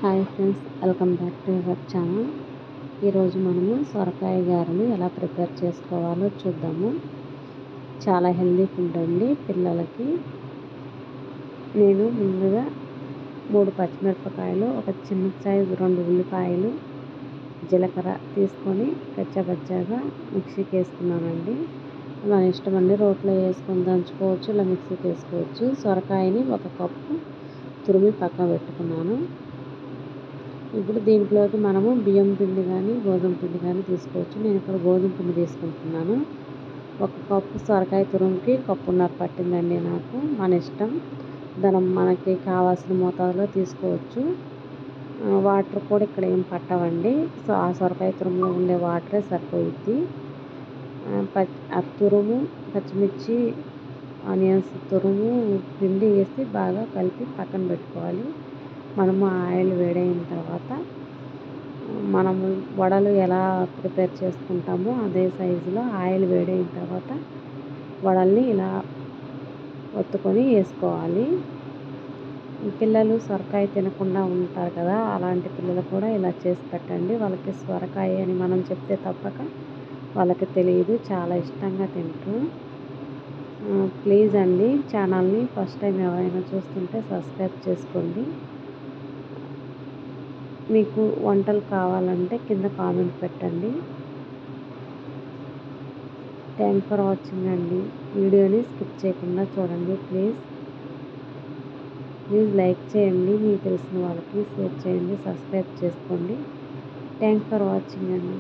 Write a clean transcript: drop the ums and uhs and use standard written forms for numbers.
Hi friends, welcome back to our channel. ఈరోజు మనము సొరకాయ గారెలు ఎలా ప్రిపేర్ చేసుకోవాలో చూద్దాము. చాలా హెల్దీ ఫుడ్ అండి పిల్లలకి. నేను ముందుగా 3 పచ్చిమిరపకాయలు, ఒక చిన్న సైజు 2 ఉల్లిపాయలు, జీలకర్ర తీసుకొని కచ్చాపచ్చాగా మిక్సీకి వేసుకున్నానండి. మన ఇష్టం అండి, రోట్లో వేసుకొని దంచుకోవచ్చు, ఇలా మిక్సీకి వేసుకోవచ్చు. సొరకాయని 1 కప్పు తురిమి పక్కన పెట్టుకున్నాను. ఇప్పుడు దీంట్లోకి మనము బియ్యం పిండి కానీ గోధుమ పిండి కానీ తీసుకోవచ్చు. నేను ఇక్కడ గోధుమ పిండి తీసుకుంటున్నాను. 1 కప్పు సొరకాయ తురుముకి 1.5 కప్పు పట్టిందండి నాకు. మన ఇష్టం, మనకి కావాల్సిన మోతాదులో తీసుకోవచ్చు. వాటర్ కూడా ఇక్కడ ఏం పట్టవండి. సో ఆ సొరకాయ తురుములో ఉండే వాటరే సరిపోయిద్ది. తురుము, పచ్చిమిర్చి, ఆనియన్స్ తురుము, పిండి వేసి బాగా కలిపి పక్కన పెట్టుకోవాలి. మనము ఆయిల్ వేడైన తర్వాత మనము వడలు ఎలా ప్రిపేర్ చేసుకుంటామో అదే సైజులో ఆయిల్ వేడైన తర్వాత వడల్ని ఇలా ఒత్తుకొని వేసుకోవాలి. పిల్లలు సొరకాయ తినకుండా ఉంటారు కదా, అలాంటి పిల్లలు కూడా ఇలా చేసి పెట్టండి. వాళ్ళకి సొరకాయ అని మనం చెప్తే తప్పక వాళ్ళకి తెలియదు, చాలా ఇష్టంగా తింటారు. ప్లీజ్ అండి, ఛానల్ని ఫస్ట్ టైం ఎవరైనా చూస్తుంటే సబ్స్క్రైబ్ చేసుకోండి. మీకు వంటలు కావాలంటే కింద కామెంట్ పెట్టండి. థ్యాంక్ ఫర్ వాచింగ్ అండి. వీడియోని స్కిప్ చేయకుండా చూడండి ప్లీజ్. లైక్ చేయండి, మీకు తెలిసిన వాళ్ళకి షేర్ చేయండి, సబ్స్క్రైబ్ చేసుకోండి. థ్యాంక్ ఫర్ వాచింగ్ అండి.